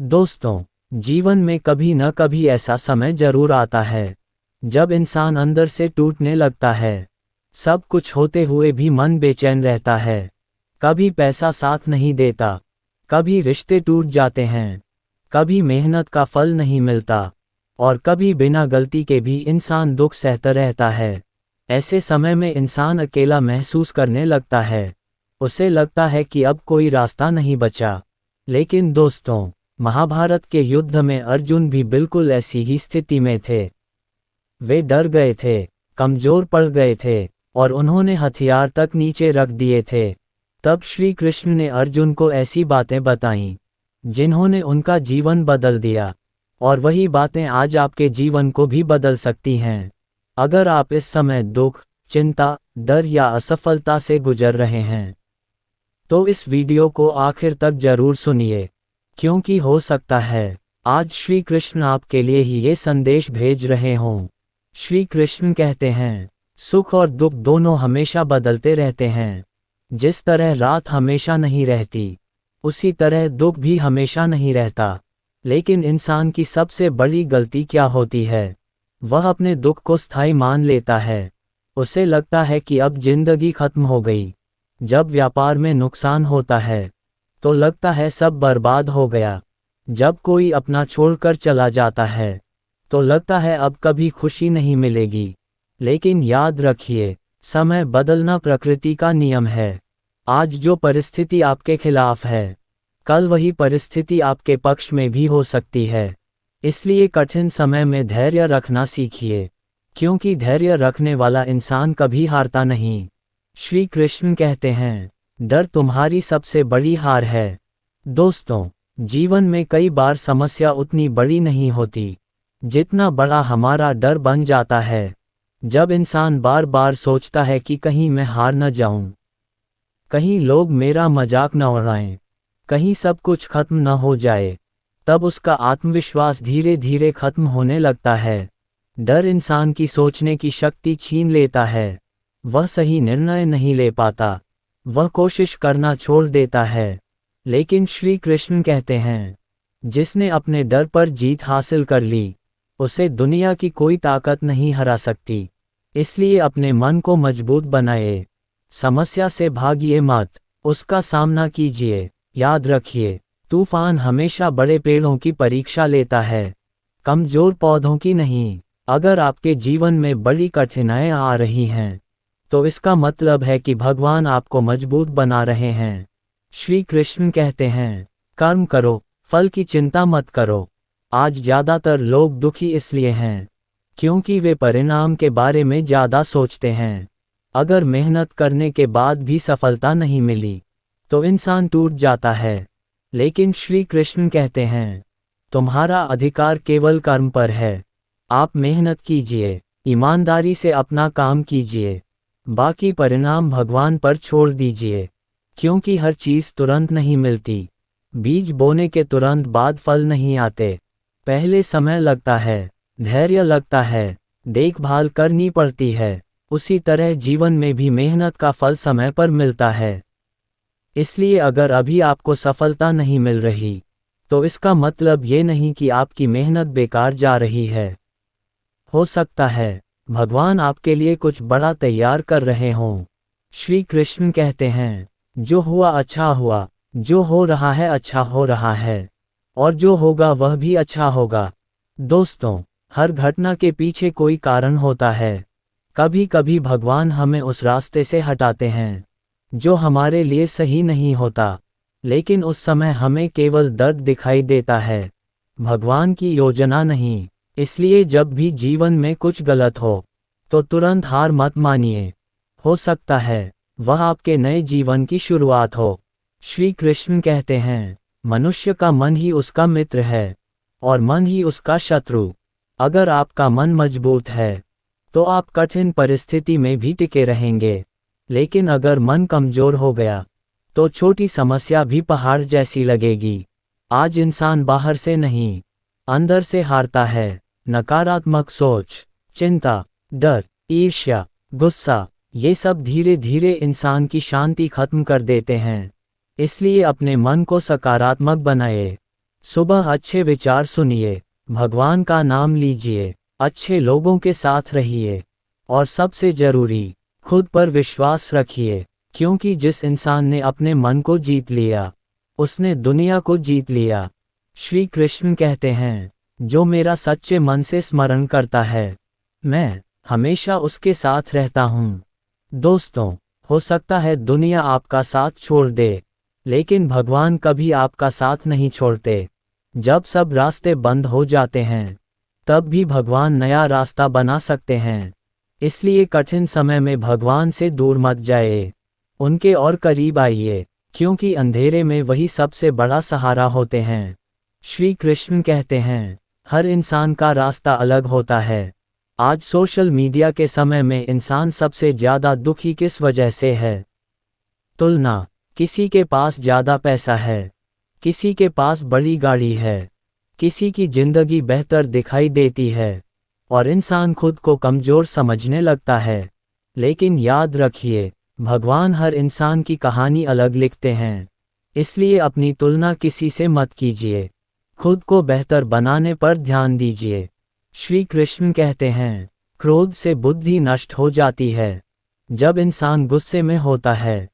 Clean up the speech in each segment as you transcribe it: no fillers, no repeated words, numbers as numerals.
दोस्तों, जीवन में कभी न कभी ऐसा समय जरूर आता है जब इंसान अंदर से टूटने लगता है। सब कुछ होते हुए भी मन बेचैन रहता है। कभी पैसा साथ नहीं देता, कभी रिश्ते टूट जाते हैं, कभी मेहनत का फल नहीं मिलता और कभी बिना गलती के भी इंसान दुख सहता रहता है। ऐसे समय में इंसान अकेला महसूस करने लगता है। उसे लगता है कि अब कोई रास्ता नहीं बचा। लेकिन दोस्तों, महाभारत के युद्ध में अर्जुन भी बिल्कुल ऐसी ही स्थिति में थे। वे डर गए थे, कमजोर पड़ गए थे और उन्होंने हथियार तक नीचे रख दिए थे। तब श्री कृष्ण ने अर्जुन को ऐसी बातें बताईं जिन्होंने उनका जीवन बदल दिया, और वही बातें आज आपके जीवन को भी बदल सकती हैं। अगर आप इस समय दुख, चिंता, डर या असफलता से गुजर रहे हैं तो इस वीडियो को आखिर तक जरूर सुनिए, क्योंकि हो सकता है आज श्री कृष्ण आपके लिए ही ये संदेश भेज रहे हों। श्री कृष्ण कहते हैं, सुख और दुख दोनों हमेशा बदलते रहते हैं। जिस तरह रात हमेशा नहीं रहती, उसी तरह दुख भी हमेशा नहीं रहता। लेकिन इंसान की सबसे बड़ी गलती क्या होती है? वह अपने दुख को स्थायी मान लेता है। उसे लगता है कि अब जिंदगी खत्म हो गई। जब व्यापार में नुकसान होता है तो लगता है सब बर्बाद हो गया। जब कोई अपना छोड़कर चला जाता है तो लगता है अब कभी खुशी नहीं मिलेगी। लेकिन याद रखिए, समय बदलना प्रकृति का नियम है। आज जो परिस्थिति आपके खिलाफ है, कल वही परिस्थिति आपके पक्ष में भी हो सकती है। इसलिए कठिन समय में धैर्य रखना सीखिए, क्योंकि धैर्य रखने वाला इंसान कभी हारता नहीं। श्री कृष्ण कहते हैं, डर तुम्हारी सबसे बड़ी हार है। दोस्तों, जीवन में कई बार समस्या उतनी बड़ी नहीं होती जितना बड़ा हमारा डर बन जाता है। जब इंसान बार बार सोचता है कि कहीं मैं हार न जाऊं, कहीं लोग मेरा मजाक न उड़ाएं, कहीं सब कुछ खत्म न हो जाए, तब उसका आत्मविश्वास धीरे धीरे खत्म होने लगता है। डर इंसान की सोचने की शक्ति छीन लेता है। वह सही निर्णय नहीं ले पाता, वह कोशिश करना छोड़ देता है। लेकिन श्री कृष्ण कहते हैं, जिसने अपने डर पर जीत हासिल कर ली, उसे दुनिया की कोई ताकत नहीं हरा सकती। इसलिए अपने मन को मजबूत बनाए। समस्या से भागिए मत, उसका सामना कीजिए। याद रखिए, तूफान हमेशा बड़े पेड़ों की परीक्षा लेता है, कमजोर पौधों की नहीं। अगर आपके जीवन में बड़ी कठिनाइयां आ रही हैं तो इसका मतलब है कि भगवान आपको मजबूत बना रहे हैं। श्री कृष्ण कहते हैं, कर्म करो, फल की चिंता मत करो। आज ज़्यादातर लोग दुखी इसलिए हैं क्योंकि वे परिणाम के बारे में ज़्यादा सोचते हैं। अगर मेहनत करने के बाद भी सफलता नहीं मिली तो इंसान टूट जाता है। लेकिन श्री कृष्ण कहते हैं, तुम्हारा अधिकार केवल कर्म पर है। आप मेहनत कीजिए, ईमानदारी से अपना काम कीजिए, बाकी परिणाम भगवान पर छोड़ दीजिए। क्योंकि हर चीज़ तुरंत नहीं मिलती। बीज बोने के तुरंत बाद फल नहीं आते। पहले समय लगता है, धैर्य लगता है, देखभाल करनी पड़ती है। उसी तरह जीवन में भी मेहनत का फल समय पर मिलता है। इसलिए अगर अभी आपको सफलता नहीं मिल रही तो इसका मतलब ये नहीं कि आपकी मेहनत बेकार जा रही है। हो सकता है भगवान आपके लिए कुछ बड़ा तैयार कर रहे हों। श्री कृष्ण कहते हैं, जो हुआ अच्छा हुआ, जो हो रहा है अच्छा हो रहा है, और जो होगा वह भी अच्छा होगा। दोस्तों, हर घटना के पीछे कोई कारण होता है। कभी कभी भगवान हमें उस रास्ते से हटाते हैं जो हमारे लिए सही नहीं होता, लेकिन उस समय हमें केवल दर्द दिखाई देता है, भगवान की योजना नहीं। इसलिए जब भी जीवन में कुछ गलत हो तो तुरंत हार मत मानिए। हो सकता है वह आपके नए जीवन की शुरुआत हो। श्री कृष्ण कहते हैं, मनुष्य का मन ही उसका मित्र है और मन ही उसका शत्रु। अगर आपका मन मजबूत है तो आप कठिन परिस्थिति में भी टिके रहेंगे। लेकिन अगर मन कमजोर हो गया तो छोटी समस्या भी पहाड़ जैसी लगेगी। आज इंसान बाहर से नहीं, अंदर से हारता है। नकारात्मक सोच, चिंता, डर, ईर्ष्या, गुस्सा, ये सब धीरे धीरे इंसान की शांति खत्म कर देते हैं। इसलिए अपने मन को सकारात्मक बनाए। सुबह अच्छे विचार सुनिए, भगवान का नाम लीजिए, अच्छे लोगों के साथ रहिए, और सबसे जरूरी, खुद पर विश्वास रखिए, क्योंकि जिस इंसान ने अपने मन को जीत लिया, उसने दुनिया को जीत लिया। श्री कृष्ण कहते हैं, जो मेरा सच्चे मन से स्मरण करता है, मैं हमेशा उसके साथ रहता हूँ। दोस्तों, हो सकता है दुनिया आपका साथ छोड़ दे, लेकिन भगवान कभी आपका साथ नहीं छोड़ते। जब सब रास्ते बंद हो जाते हैं, तब भी भगवान नया रास्ता बना सकते हैं। इसलिए कठिन समय में भगवान से दूर मत जाइए, उनके और करीब आइए, क्योंकि अंधेरे में वही सबसे बड़ा सहारा होते हैं। श्री कृष्ण कहते हैं, हर इंसान का रास्ता अलग होता है। आज सोशल मीडिया के समय में इंसान सबसे ज़्यादा दुखी किस वजह से है? तुलना। किसी के पास ज़्यादा पैसा है, किसी के पास बड़ी गाड़ी है, किसी की जिंदगी बेहतर दिखाई देती है, और इंसान खुद को कमज़ोर समझने लगता है। लेकिन याद रखिए, भगवान हर इंसान की कहानी अलग लिखते हैं। इसलिए अपनी तुलना किसी से मत कीजिए, खुद को बेहतर बनाने पर ध्यान दीजिए। श्री कृष्ण कहते हैं, क्रोध से बुद्धि नष्ट हो जाती है। जब इंसान गुस्से में होता है,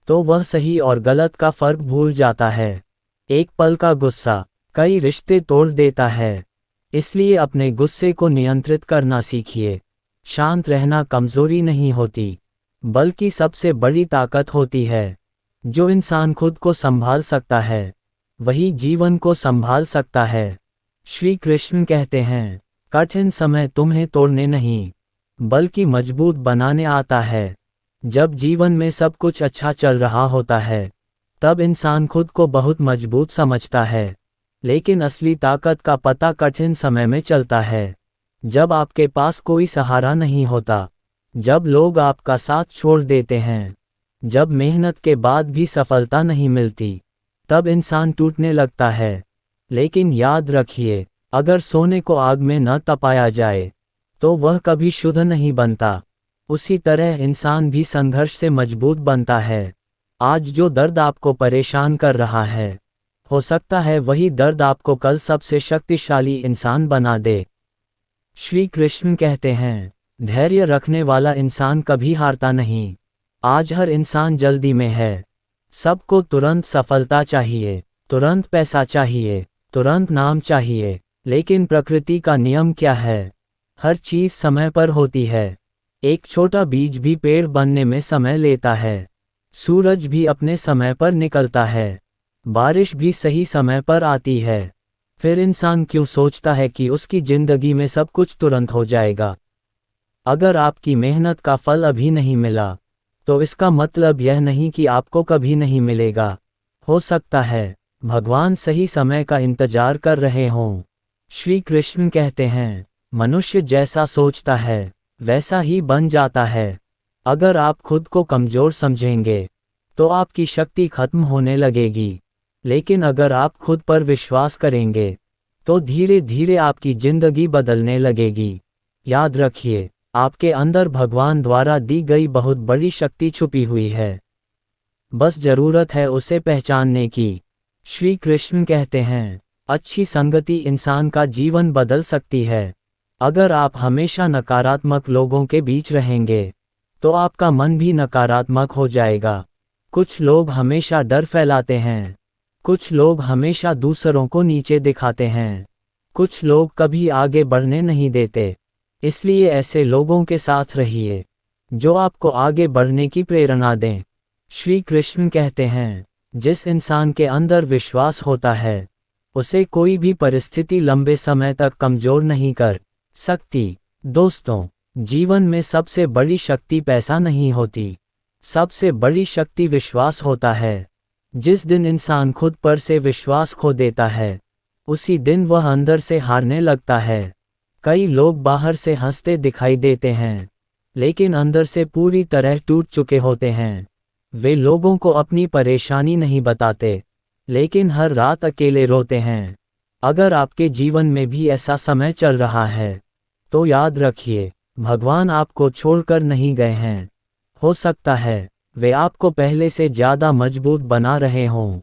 तो वह सही और गलत का फर्क भूल जाता है। एक पल का गुस्सा कई रिश्ते तोड़ देता है। इसलिए अपने गुस्से को नियंत्रित करना सीखिए। शांत रहना कमजोरी नहीं होती, बल्कि सबसे बड़ी ताकत होती है। जो इंसान खुद को संभाल सकता है, वही जीवन को संभाल सकता है। श्री कृष्ण कहते हैं, कठिन समय तुम्हें तोड़ने नहीं, बल्कि मजबूत बनाने आता है। जब जीवन में सब कुछ अच्छा चल रहा होता है, तब इंसान खुद को बहुत मजबूत समझता है। लेकिन असली ताकत का पता कठिन समय में चलता है। जब आपके पास कोई सहारा नहीं होता, जब लोग आपका साथ छोड़ देते हैं, जब मेहनत के बाद भी सफलता नहीं मिलती, तब इंसान टूटने लगता है। लेकिन याद रखिए, अगर सोने को आग में न तपाया जाए, तो वह कभी शुद्ध नहीं बनता। उसी तरह इंसान भी संघर्ष से मजबूत बनता है। आज जो दर्द आपको परेशान कर रहा है, हो सकता है वही दर्द आपको कल सबसे शक्तिशाली इंसान बना दे। श्री कृष्ण कहते हैं, धैर्य रखने वाला इंसान कभी हारता नहीं। आज हर इंसान जल्दी में है। सबको तुरंत सफलता चाहिए, तुरंत पैसा चाहिए, तुरंत नाम चाहिए। लेकिन प्रकृति का नियम क्या है? हर चीज समय पर होती है। एक छोटा बीज भी पेड़ बनने में समय लेता है। सूरज भी अपने समय पर निकलता है। बारिश भी सही समय पर आती है। फिर इंसान क्यों सोचता है कि उसकी जिंदगी में सब कुछ तुरंत हो जाएगा? अगर आपकी मेहनत का फल अभी नहीं मिला, तो इसका मतलब यह नहीं कि आपको कभी नहीं मिलेगा। हो सकता है भगवान सही समय का इंतजार कर रहे हों। श्री कृष्ण कहते हैं, मनुष्य जैसा सोचता है, वैसा ही बन जाता है। अगर आप खुद को कमजोर समझेंगे, तो आपकी शक्ति खत्म होने लगेगी। लेकिन अगर आप खुद पर विश्वास करेंगे, तो धीरे धीरे आपकी जिंदगी बदलने लगेगी। याद रखिए, आपके अंदर भगवान द्वारा दी गई बहुत बड़ी शक्ति छुपी हुई है। बस जरूरत है उसे पहचानने की। श्री कृष्ण कहते हैं, अच्छी संगति इंसान का जीवन बदल सकती है। अगर आप हमेशा नकारात्मक लोगों के बीच रहेंगे, तो आपका मन भी नकारात्मक हो जाएगा। कुछ लोग हमेशा डर फैलाते हैं, कुछ लोग हमेशा दूसरों को नीचे दिखाते हैं, कुछ लोग कभी आगे बढ़ने नहीं देते। इसलिए ऐसे लोगों के साथ रहिए, जो आपको आगे बढ़ने की प्रेरणा दें। श्री कृष्ण कहते हैं, जिस इंसान के अंदर विश्वास होता है, उसे कोई भी परिस्थिति लंबे समय तक कमजोर नहीं कर सकती। दोस्तों, जीवन में सबसे बड़ी शक्ति पैसा नहीं होती, सबसे बड़ी शक्ति विश्वास होता है। जिस दिन इंसान खुद पर से विश्वास खो देता है, उसी दिन वह अंदर से हारने लगता है। कई लोग बाहर से हंसते दिखाई देते हैं, लेकिन अंदर से पूरी तरह टूट चुके होते हैं। वे लोगों को अपनी परेशानी नहीं बताते, लेकिन हर रात अकेले रोते हैं। अगर आपके जीवन में भी ऐसा समय चल रहा है, तो याद रखिए, भगवान आपको छोड़कर नहीं गए हैं। हो सकता है वे आपको पहले से ज़्यादा मजबूत बना रहे हों।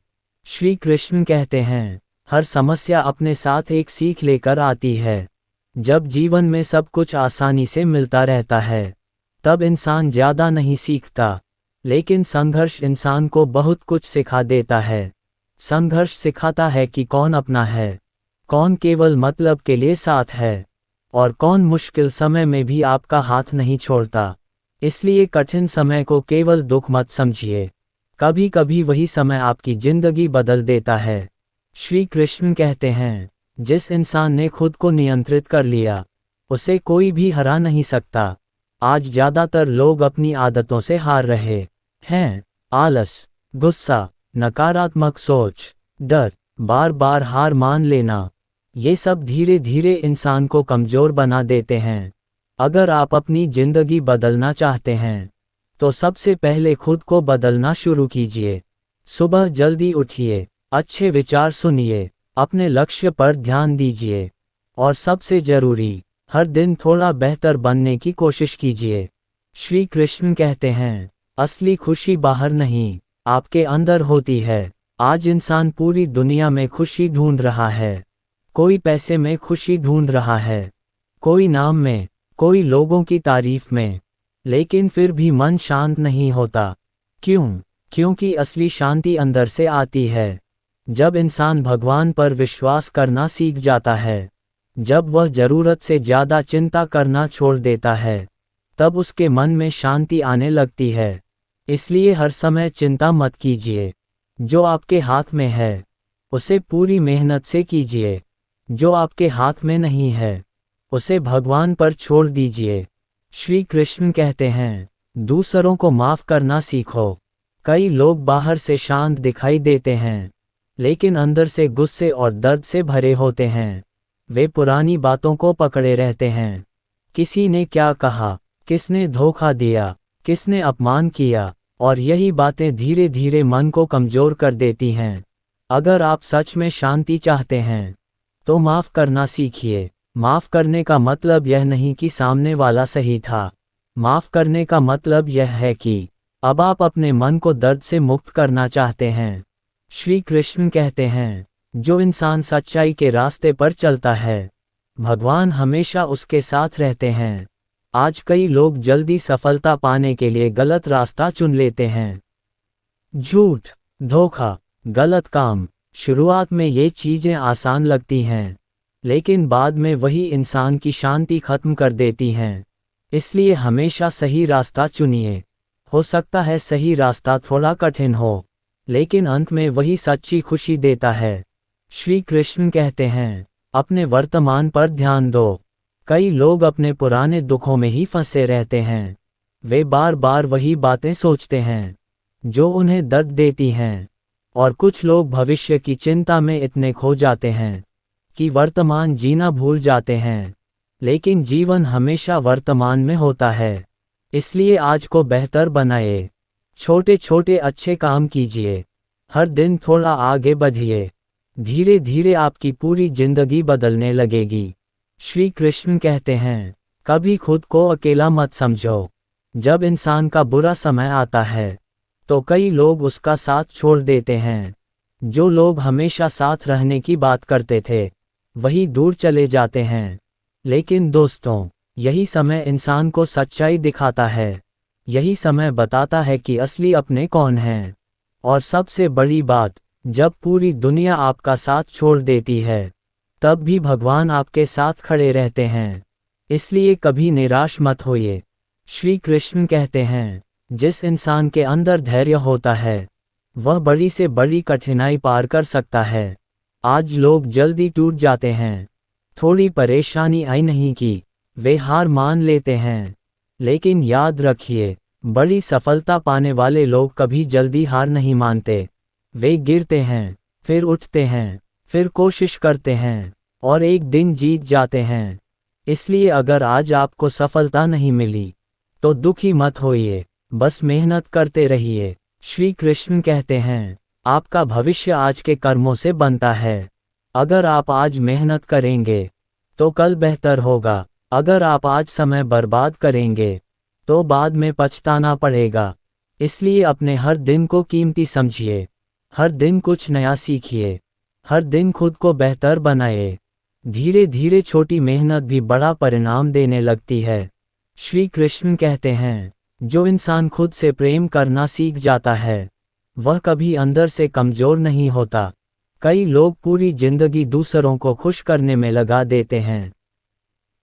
श्री कृष्ण कहते हैं, हर समस्या अपने साथ एक सीख लेकर आती है। जब जीवन में सब कुछ आसानी से मिलता रहता है, तब इंसान ज़्यादा नहीं सीखता। लेकिन संघर्ष इंसान को बहुत कुछ सिखा देता है। संघर्ष सिखाता है कि कौन अपना है, कौन केवल मतलब के लिए साथ है, और कौन मुश्किल समय में भी आपका हाथ नहीं छोड़ता। इसलिए कठिन समय को केवल दुख मत समझिए, कभी कभी वही समय आपकी जिंदगी बदल देता है। श्री कृष्ण कहते हैं, जिस इंसान ने खुद को नियंत्रित कर लिया, उसे कोई भी हरा नहीं सकता। आज ज़्यादातर लोग अपनी आदतों से हार रहे हैं। आलस, गुस्सा, नकारात्मक सोच, डर, बार बार हार मान लेना, ये सब धीरे धीरे इंसान को कमज़ोर बना देते हैं। अगर आप अपनी ज़िंदगी बदलना चाहते हैं, तो सबसे पहले खुद को बदलना शुरू कीजिए। सुबह जल्दी उठिए, अच्छे विचार सुनिए, अपने लक्ष्य पर ध्यान दीजिए, और सबसे ज़रूरी, हर दिन थोड़ा बेहतर बनने की कोशिश कीजिए। श्री कृष्ण कहते हैं, असली खुशी बाहर नहीं, आपके अंदर होती है। आज इंसान पूरी दुनिया में खुशी ढूंढ रहा है। कोई पैसे में खुशी ढूंढ रहा है, कोई नाम में, कोई लोगों की तारीफ में, लेकिन फिर भी मन शांत नहीं होता। क्यों? क्योंकि असली शांति अंदर से आती है। जब इंसान भगवान पर विश्वास करना सीख जाता है, जब वह ज़रूरत से ज़्यादा चिंता करना छोड़ देता है, तब उसके मन में शांति आने लगती है। इसलिए हर समय चिंता मत कीजिए। जो आपके हाथ में है, उसे पूरी मेहनत से कीजिए। जो आपके हाथ में नहीं है, उसे भगवान पर छोड़ दीजिए। श्री कृष्ण कहते हैं, दूसरों को माफ़ करना सीखो। कई लोग बाहर से शांत दिखाई देते हैं, लेकिन अंदर से गुस्से और दर्द से भरे होते हैं। वे पुरानी बातों को पकड़े रहते हैं। किसी ने क्या कहा, किसने धोखा दिया, किसने अपमान किया, और यही बातें धीरे धीरे मन को कमज़ोर कर देती हैं। अगर आप सच में शांति चाहते हैं, तो माफ़ करना सीखिए। माफ़ करने का मतलब यह नहीं कि सामने वाला सही था। माफ़ करने का मतलब यह है कि अब आप अपने मन को दर्द से मुक्त करना चाहते हैं। श्री कृष्ण कहते हैं, जो इंसान सच्चाई के रास्ते पर चलता है, भगवान हमेशा उसके साथ रहते हैं। आज कई लोग जल्दी सफलता पाने के लिए गलत रास्ता चुन लेते हैं। झूठ, धोखा, गलत काम। शुरुआत में ये चीज़ें आसान लगती हैं, लेकिन बाद में वही इंसान की शांति खत्म कर देती हैं। इसलिए हमेशा सही रास्ता चुनिए। हो सकता है सही रास्ता थोड़ा कठिन हो, लेकिन अंत में वही सच्ची खुशी देता है। श्री कृष्ण कहते हैं, अपने वर्तमान पर ध्यान दो। कई लोग अपने पुराने दुखों में ही फंसे रहते हैं। वे बार बार वही बातें सोचते हैं जो उन्हें दर्द देती हैं, और कुछ लोग भविष्य की चिंता में इतने खो जाते हैं कि वर्तमान जीना भूल जाते हैं। लेकिन जीवन हमेशा वर्तमान में होता है। इसलिए आज को बेहतर बनाइए। छोटे छोटे अच्छे काम कीजिए। हर दिन थोड़ा आगे बढ़िए। धीरे धीरे आपकी पूरी जिंदगी बदलने लगेगी। श्री कृष्ण कहते हैं, कभी खुद को अकेला मत समझो। जब इंसान का बुरा समय आता है, तो कई लोग उसका साथ छोड़ देते हैं। जो लोग हमेशा साथ रहने की बात करते थे, वही दूर चले जाते हैं। लेकिन दोस्तों, यही समय इंसान को सच्चाई दिखाता है। यही समय बताता है कि असली अपने कौन हैं। और सबसे बड़ी बात, जब पूरी दुनिया आपका साथ छोड़ देती है, तब भी भगवान आपके साथ खड़े रहते हैं। इसलिए कभी निराश मत होइए। श्री कृष्ण कहते हैं, जिस इंसान के अंदर धैर्य होता है, वह बड़ी से बड़ी कठिनाई पार कर सकता है। आज लोग जल्दी टूट जाते हैं। थोड़ी परेशानी आई नहीं कि वे हार मान लेते हैं। लेकिन याद रखिए, बड़ी सफलता पाने वाले लोग कभी जल्दी हार नहीं मानते। वे गिरते हैं, फिर उठते हैं, फिर कोशिश करते हैं, और एक दिन जीत जाते हैं। इसलिए अगर आज आपको सफलता नहीं मिली, तो दुखी मत होइए, बस मेहनत करते रहिए। श्री कृष्ण कहते हैं, आपका भविष्य आज के कर्मों से बनता है। अगर आप आज मेहनत करेंगे, तो कल बेहतर होगा। अगर आप आज समय बर्बाद करेंगे, तो बाद में पछताना पड़ेगा। इसलिए अपने हर दिन को कीमती समझिए। हर दिन कुछ नया सीखिए। हर दिन खुद को बेहतर बनाए। धीरे धीरे छोटी मेहनत भी बड़ा परिणाम देने लगती है। श्री कृष्ण कहते हैं, जो इंसान खुद से प्रेम करना सीख जाता है वह कभी अंदर से कमजोर नहीं होता। कई लोग पूरी जिंदगी दूसरों को खुश करने में लगा देते हैं।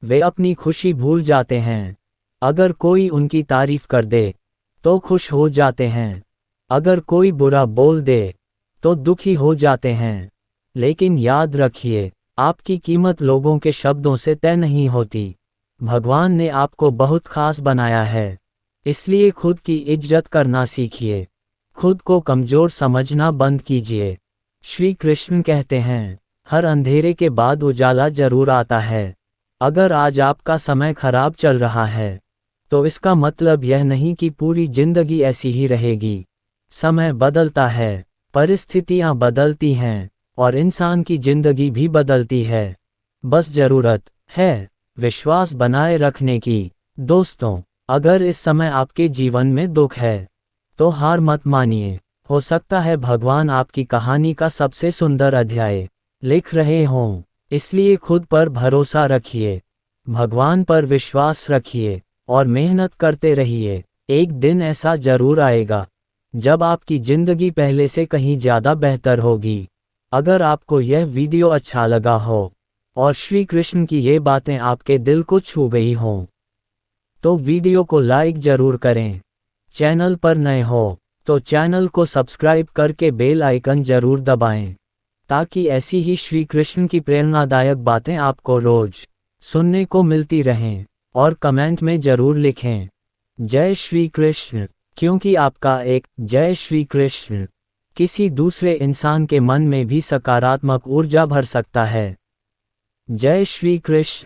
वे अपनी खुशी भूल जाते हैं। अगर कोई उनकी तारीफ कर दे तो खुश हो जाते हैं। अगर कोई बुरा बोल दे तो दुखी हो जाते हैं। लेकिन याद रखिए, आपकी कीमत लोगों के शब्दों से तय नहीं होती। भगवान ने आपको बहुत खास बनाया है, इसलिए खुद की इज्जत करना सीखिए। खुद को कमजोर समझना बंद कीजिए। श्री कृष्ण कहते हैं, हर अंधेरे के बाद उजाला जरूर आता है। अगर आज आपका समय खराब चल रहा है तो इसका मतलब यह नहीं कि पूरी जिंदगी ऐसी ही रहेगी। समय बदलता है, परिस्थितियां बदलती हैं और इंसान की जिंदगी भी बदलती है। बस जरूरत है विश्वास बनाए रखने की। दोस्तों, अगर इस समय आपके जीवन में दुख है तो हार मत मानिए। हो सकता है भगवान आपकी कहानी का सबसे सुंदर अध्याय लिख रहे हों। इसलिए खुद पर भरोसा रखिए, भगवान पर विश्वास रखिए और मेहनत करते रहिए। एक दिन ऐसा जरूर आएगा जब आपकी जिंदगी पहले से कहीं ज़्यादा बेहतर होगी। अगर आपको यह वीडियो अच्छा लगा हो और श्री कृष्ण की ये बातें आपके दिल को छू गई हों तो वीडियो को लाइक जरूर करें। चैनल पर नए हो तो चैनल को सब्सक्राइब करके बेल आइकन जरूर दबाएं, ताकि ऐसी ही श्री कृष्ण की प्रेरणादायक बातें आपको रोज सुनने को मिलती रहें। और कमेंट में जरूर लिखें, जय श्री कृष्ण, क्योंकि आपका एक जय श्री कृष्ण किसी दूसरे इंसान के मन में भी सकारात्मक ऊर्जा भर सकता है। जय श्री कृष्ण।